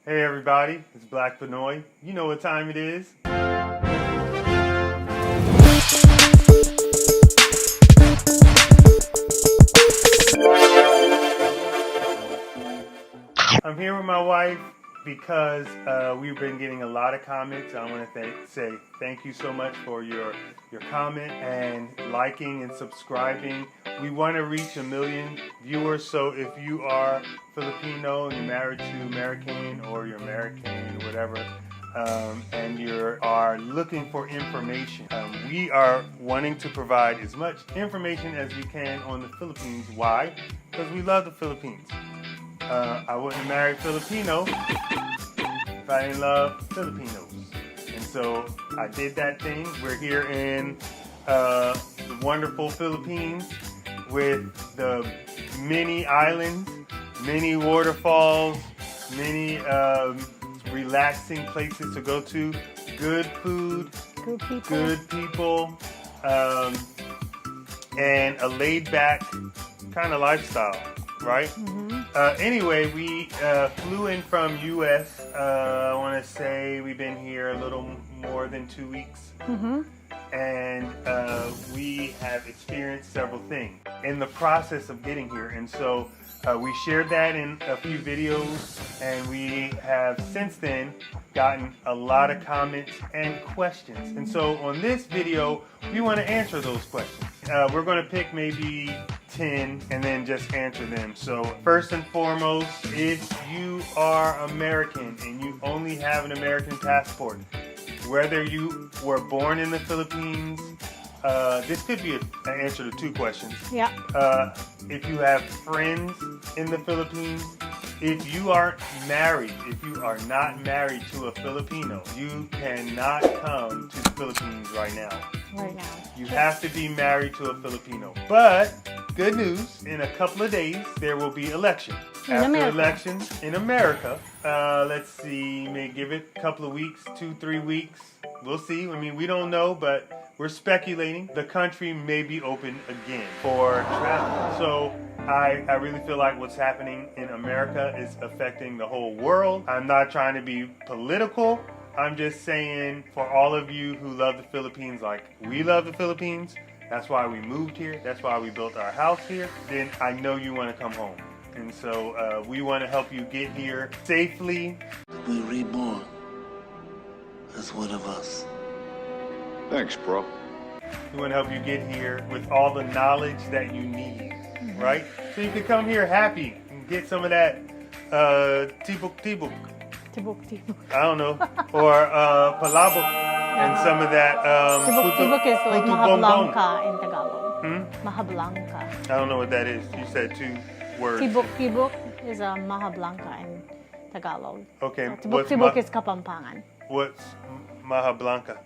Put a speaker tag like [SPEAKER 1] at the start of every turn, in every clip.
[SPEAKER 1] Hey everybody, it's Black Pinoy. You know what time it is. I'm here with my wife because we've been getting a lot of comments. I want to say thank you so much for your comment and liking and subscribing. We want to reach 1 million viewers, so if you are Filipino and you're married to American or you're American or whatever, and you are looking for information, we are wanting to provide as much information as we can on the Philippines. Why? Because we love the Philippines. I wouldn't marry Filipino if I didn't love Filipinos. And so I did that thing. We're here in the wonderful Philippines with the many islands, many waterfalls, many relaxing places to go to, good food, good people, and a laid-back kind of lifestyle, right? Mm-hmm. Anyway, we flew in from U.S. I want to say we've been here a little more than 2 weeks. Mm-hmm. And we have experienced several things in the process of getting here. And so we shared that in a few videos, and we have since then gotten a lot of comments and questions. And so on this video, we want to answer those questions. We're going to pick maybe 10 and then just answer them. So first and foremost, if you are American and you only have an American passport, whether you were born in the Philippines, this could be an answer to 2 questions. Yeah. If you have friends in the Philippines, if you aren't married, if you are not married to a Filipino, you cannot come to the Philippines right now. Right now. You have to be married to a Filipino. But good news, in a couple of days, there will be elections. After elections in America, let's see, may give it a couple of weeks, 2-3 weeks. We'll see. I mean, we don't know, but we're speculating. The country may be open again for travel. So I really feel like what's happening in America is affecting the whole world. I'm not trying to be political. I'm just saying, for all of you who love the Philippines like we love the Philippines, that's why we moved here, that's why we built our house here, then I know you want to come home. And so we want to help you get here safely.
[SPEAKER 2] We reborn as one of us.
[SPEAKER 3] Thanks, bro.
[SPEAKER 1] We want to help you get here with all the knowledge that you need, right? So you can come here happy and get some of that tibuk. I don't know. Or palabok and some of that.
[SPEAKER 4] Tibuk is like mahablanca in Tagalog. Mahablanca.
[SPEAKER 1] I don't know what that is. You said 2 words.
[SPEAKER 4] Tibuk is a mahablanca in Tagalog.
[SPEAKER 1] Okay.
[SPEAKER 4] So, tibuk is Kapampangan.
[SPEAKER 1] What's mahablanca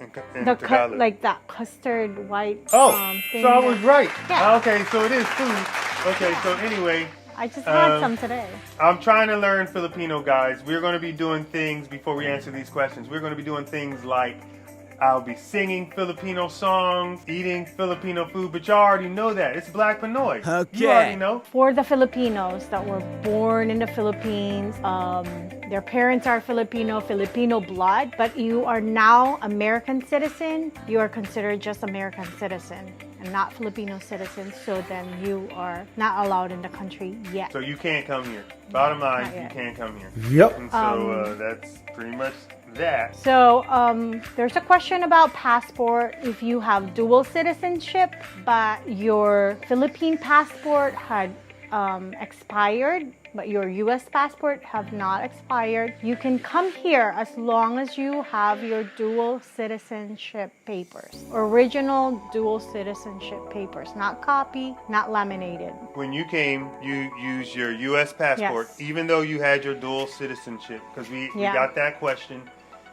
[SPEAKER 1] in Tagalog?
[SPEAKER 4] Like that custard white thing.
[SPEAKER 1] So I was right.
[SPEAKER 4] Yeah.
[SPEAKER 1] Okay, so it is food. Okay, so anyway.
[SPEAKER 4] I just had some today.
[SPEAKER 1] I'm trying to learn Filipino, guys. We're going to be doing things, before we answer these questions, we're going to be doing things like I'll be singing Filipino songs, eating Filipino food, but y'all already know that. It's Black Pinoy. Okay. You already know.
[SPEAKER 4] For the Filipinos that were born in the Philippines, their parents are Filipino blood, but you are now American citizen, you are considered just American citizen and not Filipino citizen, so then you are not allowed in the country yet.
[SPEAKER 1] So you can't come here. Bottom line, you can't come here.
[SPEAKER 5] Yep.
[SPEAKER 1] And so that's pretty much that.
[SPEAKER 4] So there's a question about passport. If you have dual citizenship, but your Philippine passport had expired, but your U.S. passport have not expired, you can come here as long as you have your dual citizenship papers. Original dual citizenship papers, not copy, not laminated.
[SPEAKER 1] When you came, you used your U.S. passport, even though you had your dual citizenship, because we got that question.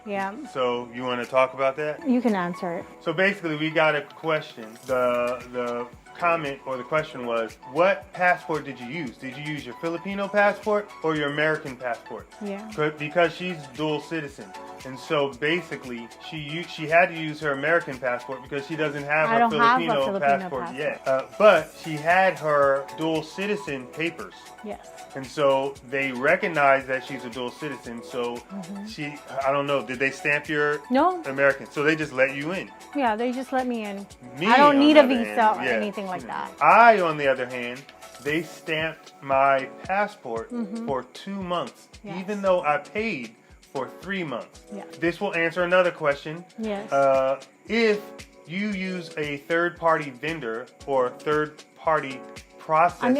[SPEAKER 4] Yeah.
[SPEAKER 1] So you want to talk about that?
[SPEAKER 4] You can answer it.
[SPEAKER 1] So basically, we got a question. The comment or the question was, what passport did you use? Did you use your Filipino passport or your American passport?
[SPEAKER 4] Yeah.
[SPEAKER 1] Because she's dual citizen. And so basically, she had to use her American passport because she doesn't have her Filipino passport yet. But she had her dual citizen papers.
[SPEAKER 4] Yes.
[SPEAKER 1] And so they recognize that she's a dual citizen. So I don't know, did they stamp your
[SPEAKER 4] No.
[SPEAKER 1] American? So they just let you in.
[SPEAKER 4] Yeah, they just let me in.
[SPEAKER 1] Me,
[SPEAKER 4] I don't
[SPEAKER 1] on
[SPEAKER 4] need
[SPEAKER 1] the
[SPEAKER 4] a
[SPEAKER 1] other
[SPEAKER 4] visa
[SPEAKER 1] hand,
[SPEAKER 4] or
[SPEAKER 1] yeah.
[SPEAKER 4] anything like that.
[SPEAKER 1] I, on the other hand, they stamped my passport for 2 months,
[SPEAKER 4] Yes.
[SPEAKER 1] even though I paid for 3 months.
[SPEAKER 4] Yeah.
[SPEAKER 1] This will answer another question.
[SPEAKER 4] Yes.
[SPEAKER 1] If you use a third-party vendor or third-party processor,
[SPEAKER 4] An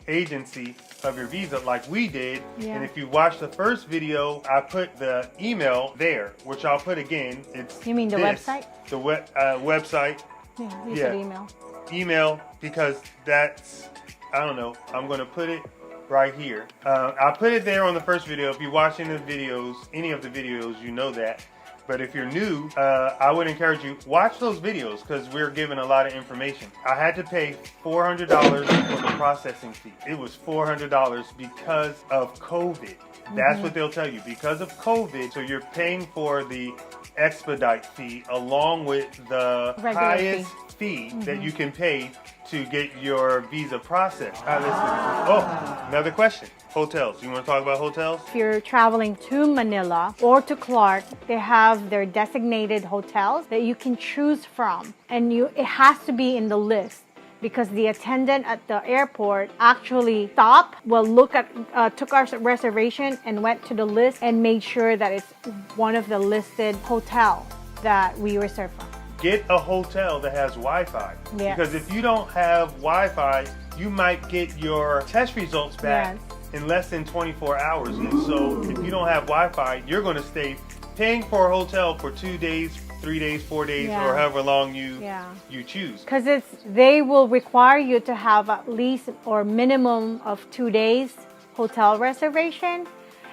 [SPEAKER 4] agency
[SPEAKER 1] of your visa, like we did,
[SPEAKER 4] Yeah.
[SPEAKER 1] and if you watch the first video, I put the email there, which I'll put again. It's
[SPEAKER 4] You mean the website?
[SPEAKER 1] The website.
[SPEAKER 4] Yeah, you said email.
[SPEAKER 1] Email, because that's, I don't know, I'm going to put it right here. I'll put it there on the first video. If you're watching the videos, any of the videos, you know that. But if you're new, I would encourage you, watch those videos because we're giving a lot of information. I had to pay $400 for the processing fee. It was $400 because of COVID. That's what they'll tell you, because of COVID. So you're paying for the expedite fee along with the
[SPEAKER 4] Regular
[SPEAKER 1] highest fee that you can pay to get your visa processed. Another question. Hotels. You want to talk about hotels?
[SPEAKER 4] If you're traveling to Manila or to Clark, they have their designated hotels that you can choose from. And it has to be in the list because the attendant at the airport actually took our reservation and went to the list and made sure that it's one of the listed hotels that we reserved from.
[SPEAKER 1] Get a hotel that has Wi-Fi.
[SPEAKER 4] Yes.
[SPEAKER 1] Because if you don't have Wi-Fi, you might get your test results back in less than 24 hours. And so if you don't have Wi-Fi, you're going to stay paying for a hotel for 2 days, 3 days, 4 days, or however long you choose.
[SPEAKER 4] Because they will require you to have at least or minimum of 2 days hotel reservation.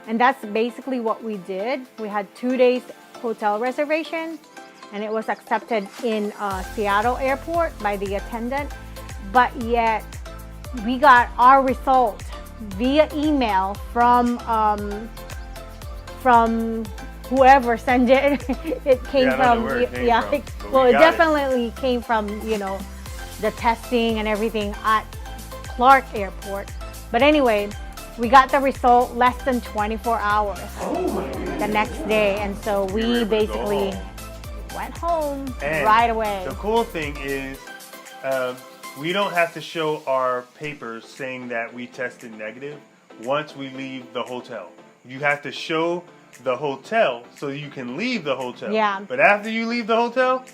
[SPEAKER 4] And that's basically what we did. We had 2 days hotel reservation. And it was accepted in Seattle airport by the attendant. But yet, we got our result via email from whoever sent it. It came from, it definitely came from, the testing and everything at Clark Airport. But anyway, we got the result less than 24 hours the next day. And so we basically went home right away.
[SPEAKER 1] The cool thing is we don't have to show our papers saying that we tested negative once we leave the hotel. You have to show the hotel so you can leave the hotel.
[SPEAKER 4] Yeah.
[SPEAKER 1] But after you leave the hotel,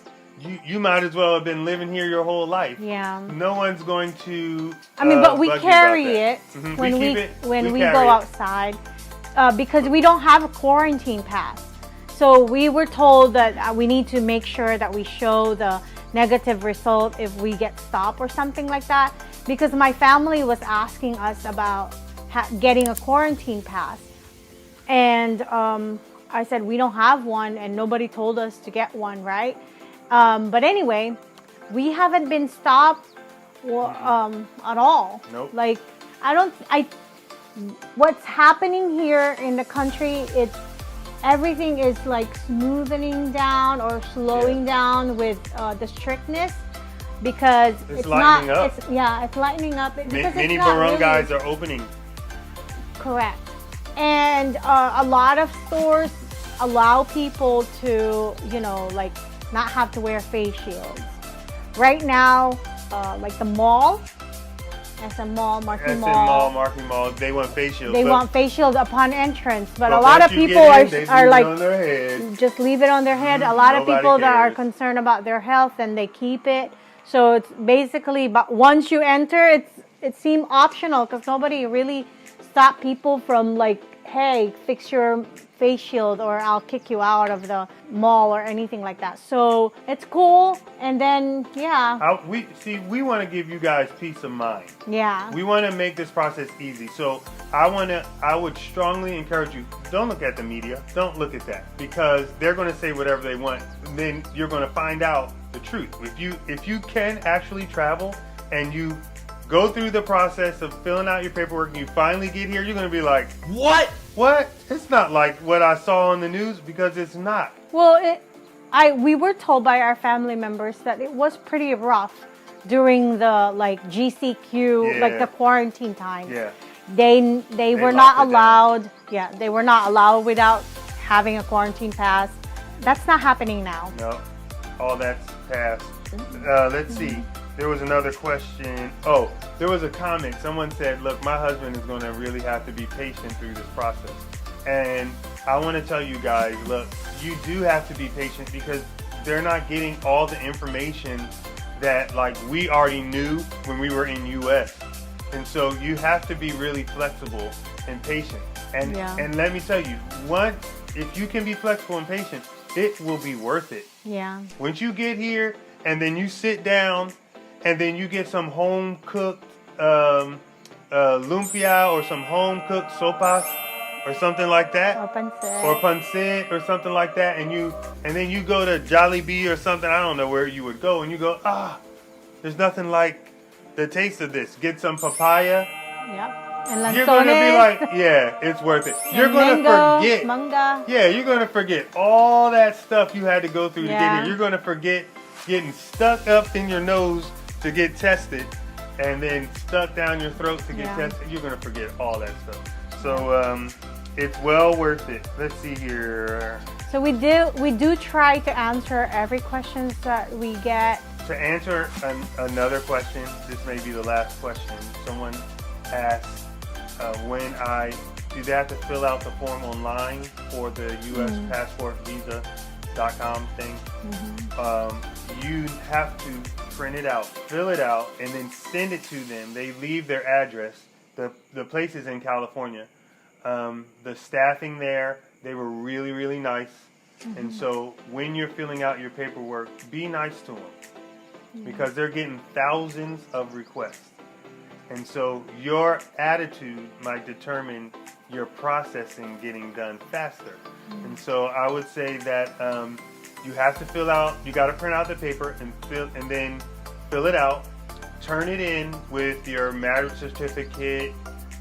[SPEAKER 1] you might as well have been living here your whole life.
[SPEAKER 4] Yeah.
[SPEAKER 1] No one's going to
[SPEAKER 4] but we carry it when we go outside because we don't have a quarantine pass. So we were told that we need to make sure that we show the negative result if we get stopped or something like that. Because my family was asking us about getting a quarantine pass. And I said, we don't have one and nobody told us to get one, right? But anyway, we haven't been stopped at all.
[SPEAKER 1] Nope.
[SPEAKER 4] Like, what's happening here in the country, everything is like smoothing down or slowing down with the strictness because it's
[SPEAKER 1] lightening up.
[SPEAKER 4] It's lightening up. Because
[SPEAKER 1] many barangays are opening.
[SPEAKER 4] Correct. And a lot of stores allow people to, not have to wear face shields. Right now, like the mall, SM Mall, Marquee Mall,
[SPEAKER 1] they want face shields.
[SPEAKER 4] They want face shields upon entrance, but a lot of people are like, just leave it on their head. A lot of people that are concerned about their health and they keep it. So it's basically, but once you enter, it seemed optional because nobody really stopped people from like, hey, fix your face shield or I'll kick you out of the mall or anything like that. So it's cool. And then, we want to give you guys peace of mind. Yeah.
[SPEAKER 1] We want to make this process easy. So I would strongly encourage you, don't look at the media. Don't look at that because they're going to say whatever they want. And then you're going to find out the truth. If you can actually travel and you go through the process of filling out your paperwork and you finally get here, you're going to be like,
[SPEAKER 5] What?
[SPEAKER 1] what? It's not like what I saw on the news, because it's not.
[SPEAKER 4] Well, we were told by our family members that it was pretty rough during the like GCQ, like
[SPEAKER 1] Yeah.
[SPEAKER 4] the quarantine time.
[SPEAKER 1] Yeah.
[SPEAKER 4] They were
[SPEAKER 1] locked
[SPEAKER 4] not
[SPEAKER 1] it down.
[SPEAKER 4] allowed. Yeah, they were not allowed without having a quarantine pass. That's not happening now.
[SPEAKER 1] No, all that's passed. Let's see. There was another question. Oh, there was a comment. Someone said, look, my husband is going to really have to be patient through this process. And I want to tell you guys, look, you do have to be patient, because they're not getting all the information that like we already knew when we were in US. And so you have to be really flexible and patient. And
[SPEAKER 4] Yeah.
[SPEAKER 1] and let me tell you, if you can be flexible and patient, it will be worth it.
[SPEAKER 4] Yeah.
[SPEAKER 1] Once you get here and then you sit down and then you get some home cooked lumpia or some home cooked sopas or something like that, or pancit or something like that, and then you go to Jollibee or something, I don't know where you would go, and you go, there's nothing like the taste of this. Get some papaya.
[SPEAKER 4] Yep. And
[SPEAKER 1] You're going to be like, yeah, it's worth it. You're going to forget.
[SPEAKER 4] Manga.
[SPEAKER 1] Yeah, you're going to forget all that stuff you had to go through to get
[SPEAKER 4] Yeah.
[SPEAKER 1] here. You're going to forget getting stuck up in your nose to get tested, and then stuck down your throat to get
[SPEAKER 4] Yeah.
[SPEAKER 1] tested. You're going to forget all that stuff. So it's well worth it. Let's see here.
[SPEAKER 4] So we do try to answer every questions that we get.
[SPEAKER 1] To answer another question, this may be the last question. Someone asked, do they have to fill out the form online for the U.S. passport visa.com thing? You have to print it out, fill it out, and then send it to them. They leave their address. The place is in California. The staffing there, they were really, really nice. And so when you're filling out your paperwork, be nice to them, because they're getting thousands of requests. And so your attitude might determine your processing getting done faster. And so I would say that you have to you got to print out the paper and then fill it out, turn it in with your marriage certificate,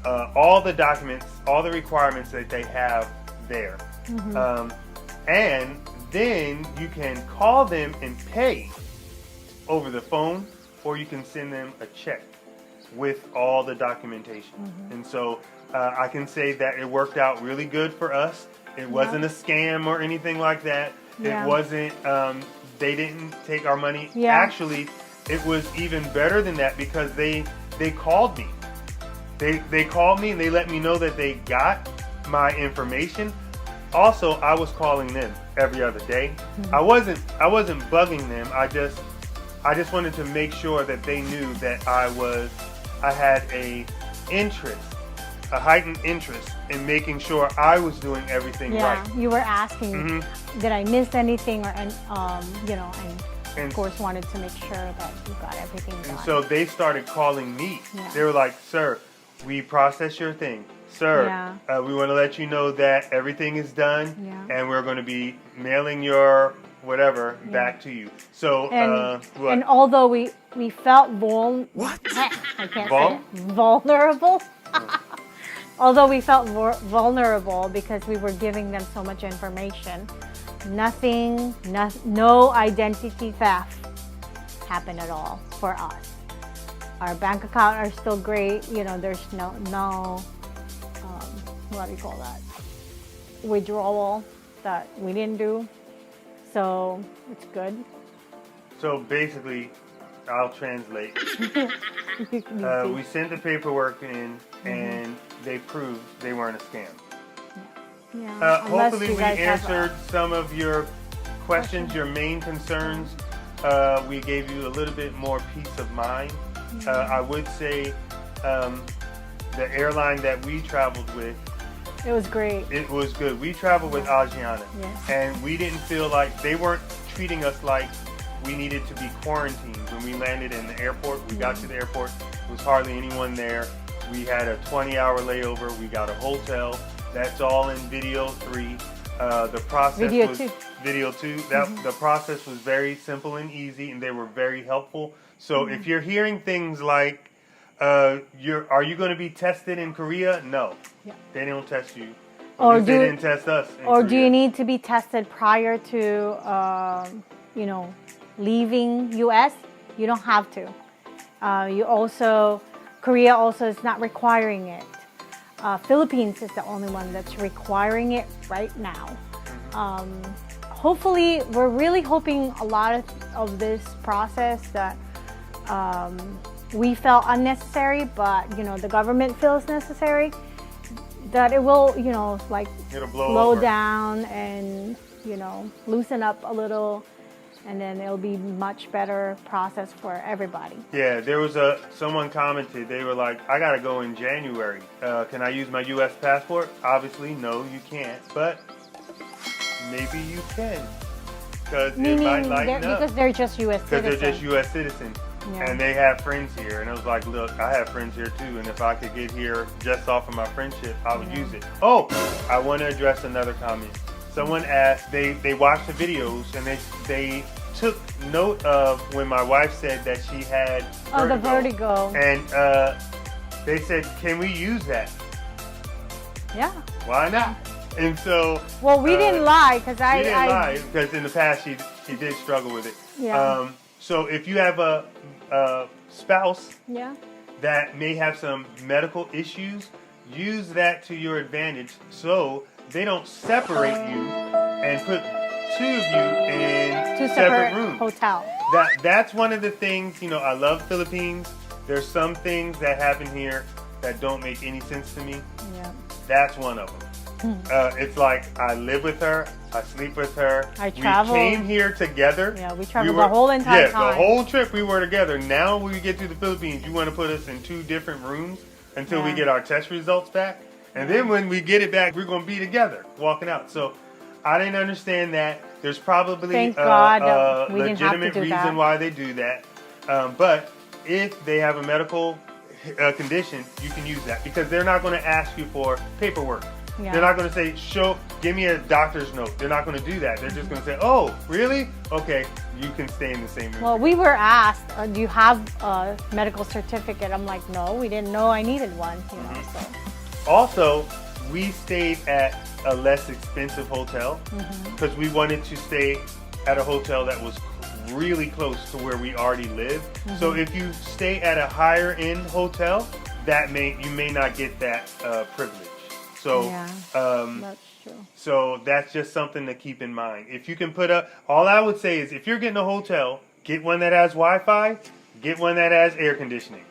[SPEAKER 1] all the documents, all the requirements that they have there. And then you can call them and pay over the phone, or you can send them a check with all the documentation. And so I can say that it worked out really good for us. It wasn't a scam or anything like that.
[SPEAKER 4] Yeah.
[SPEAKER 1] It wasn't, they didn't take our money.
[SPEAKER 4] Yeah.
[SPEAKER 1] Actually, it was even better than that, because they called me. They called me and they let me know that they got my information. Also, I was calling them every other day. I wasn't bugging them. I just wanted to make sure that they knew that I had a heightened interest in making sure I was doing everything right.
[SPEAKER 4] You were asking, did I miss anything, or and
[SPEAKER 1] And
[SPEAKER 4] of course wanted to make sure that you got everything done.
[SPEAKER 1] And so they started calling me.
[SPEAKER 4] Yeah.
[SPEAKER 1] They were like, "Sir, we processed your thing. Sir, we want to let you know that everything is done, and we're going to be mailing your whatever back to you." So,
[SPEAKER 4] and although we felt I can't say it. Vulnerable. Although we felt vulnerable because we were giving them so much information, no identity theft happened at all for us. Our bank account are still great. There's no what do you call that? Withdrawal that we didn't do. So it's good.
[SPEAKER 1] So basically, I'll translate. We sent the paperwork in, and they proved they weren't a scam.
[SPEAKER 4] Yeah.
[SPEAKER 1] Hopefully we answered some of your questions, your main concerns. We gave you a little bit more peace of mind. I would say the airline that we traveled with,
[SPEAKER 4] it was great.
[SPEAKER 1] It was good. We traveled with Asiana, and we didn't feel like they weren't treating us like we needed to be quarantined. When we landed in the airport, we got to the airport, there was hardly anyone there. We had a 20-hour layover. We got a hotel. That's all in video 3. The process
[SPEAKER 4] Video
[SPEAKER 1] was
[SPEAKER 4] 2.
[SPEAKER 1] Video 2. The process was very simple and easy, and they were very helpful. So if you're hearing things like, are you going to be tested in Korea? No, they don't test you.
[SPEAKER 4] Or
[SPEAKER 1] they didn't test us.
[SPEAKER 4] Or do
[SPEAKER 1] Korea.
[SPEAKER 4] you need to be tested prior to, leaving U.S.? You don't have to. Korea also is not requiring it. Philippines is the only one that's requiring it right now. Hopefully, we're really hoping a lot of this process that we felt unnecessary, but the government feels necessary, that it will,
[SPEAKER 1] It'll blow
[SPEAKER 4] slow
[SPEAKER 1] over.
[SPEAKER 4] down and, loosen up a little, and then it'll be much better process for everybody.
[SPEAKER 1] Yeah, there was someone commented, they were like, I gotta go in January. Can I use my U.S. passport? Obviously, no, you can't, but maybe you can. Because it might lighten up.
[SPEAKER 4] Because they're just U.S.
[SPEAKER 1] Because
[SPEAKER 4] citizens.
[SPEAKER 1] they're just U.S. citizens.
[SPEAKER 4] Yeah.
[SPEAKER 1] And they have friends here. And I was like, look, I have friends here too. And if I could get here just off of my friendship, I would use it. Oh, I want to address another comment. Someone asked, they watched the videos and they took note of when my wife said that she had vertigo.
[SPEAKER 4] Oh, the vertigo.
[SPEAKER 1] And they said, can we use that?
[SPEAKER 4] Yeah.
[SPEAKER 1] Why not? And so...
[SPEAKER 4] Well, we didn't lie because
[SPEAKER 1] we didn't lie because in the past she did struggle with it.
[SPEAKER 4] Yeah.
[SPEAKER 1] So if you have a spouse
[SPEAKER 4] Yeah.
[SPEAKER 1] that may have some medical issues, use that to your advantage so they don't separate you and put two of you in
[SPEAKER 4] Two
[SPEAKER 1] separate rooms.
[SPEAKER 4] hotel.
[SPEAKER 1] That's one of the things, I love Philippines. There's some things that happen here that don't make any sense to me.
[SPEAKER 4] Yeah.
[SPEAKER 1] That's one of them. It's like I live with her, I sleep with her.
[SPEAKER 4] I travel.
[SPEAKER 1] We came here together.
[SPEAKER 4] Yeah, we traveled the whole entire time.
[SPEAKER 1] Yeah, the whole trip we were together. Now when we get to the Philippines, you want to put us in two different rooms until we get our test results back. And then when we get it back, we're going to be together walking out. So I didn't understand that. There's probably
[SPEAKER 4] Thank God
[SPEAKER 1] a
[SPEAKER 4] we didn't have to
[SPEAKER 1] legitimate
[SPEAKER 4] do
[SPEAKER 1] reason
[SPEAKER 4] that.
[SPEAKER 1] why they do that. But if they have a medical condition, you can use that because they're not going to ask you for paperwork.
[SPEAKER 4] Yeah.
[SPEAKER 1] They're not going to say, give me a doctor's note. They're not going to do that. They're just going to say, oh, really? Okay, you can stay in the same room.
[SPEAKER 4] Well, we were asked, do you have a medical certificate? I'm like, no, we didn't know I needed one. So.
[SPEAKER 1] Also, we stayed at a less expensive hotel because we wanted to stay at a hotel that was really close to where we already live. So if you stay at a higher end hotel, you may not get that privilege. So,
[SPEAKER 4] that's true.
[SPEAKER 1] So that's just something to keep in mind. If you can put up, all I would say is if you're getting a hotel, get one that has Wi-Fi, get one that has air conditioning.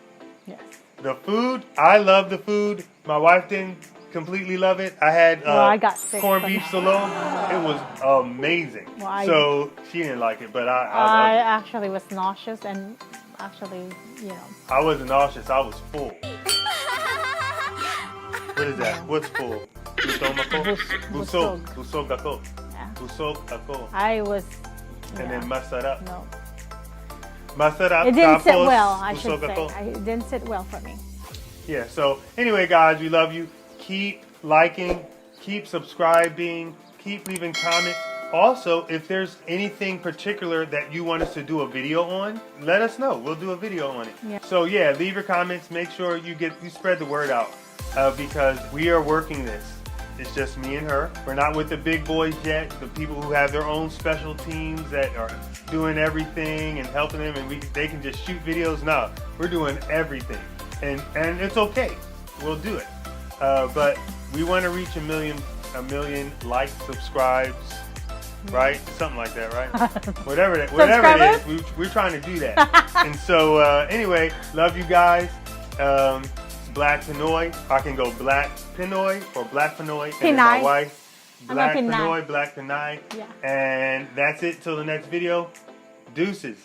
[SPEAKER 4] Yes.
[SPEAKER 1] The food, I love the food. My wife didn't completely love it. I had
[SPEAKER 4] I got sick
[SPEAKER 1] corned
[SPEAKER 4] from
[SPEAKER 1] beef
[SPEAKER 4] it.
[SPEAKER 1] salon. It was amazing.
[SPEAKER 4] Well,
[SPEAKER 1] so she didn't like it, but I
[SPEAKER 4] I
[SPEAKER 1] loved
[SPEAKER 4] actually was nauseous and actually,
[SPEAKER 1] it. I wasn't nauseous. I was full. What is that? What's full? Busog ako?
[SPEAKER 4] Busog.
[SPEAKER 1] Busog ako.
[SPEAKER 4] Yeah.
[SPEAKER 1] Busog ako.
[SPEAKER 4] I was.
[SPEAKER 1] And then masarap.
[SPEAKER 4] No.
[SPEAKER 1] Masarap.
[SPEAKER 4] It didn't sit
[SPEAKER 1] tapos
[SPEAKER 4] well, I should
[SPEAKER 1] busog
[SPEAKER 4] say.
[SPEAKER 1] ako.
[SPEAKER 4] It didn't sit well for me.
[SPEAKER 1] Yeah, so anyway, guys, we love you. Keep liking, keep subscribing, keep leaving comments. Also, if there's anything particular that you want us to do a video on, let us know. We'll do a video on it.
[SPEAKER 4] Yeah.
[SPEAKER 1] So yeah, leave your comments. Make sure you spread the word out because we are working this. It's just me and her. We're not with the big boys yet. The people who have their own special teams that are doing everything and helping them, and they can just shoot videos. No, we're doing everything, and it's okay. We'll do it. But we want to reach a million likes, subscribes, right? Something like that, right? whatever it is, we're trying to do that. And so anyway, love you guys. Black Pinoy. I can go Black Pinoy or Black Pinoy. And then my
[SPEAKER 4] Pinay.
[SPEAKER 1] wife,
[SPEAKER 4] I'm a
[SPEAKER 1] Black
[SPEAKER 4] Pinay.
[SPEAKER 1] Pinoy, Black Pinay.
[SPEAKER 4] Yeah.
[SPEAKER 1] And that's it till the next video. Deuces.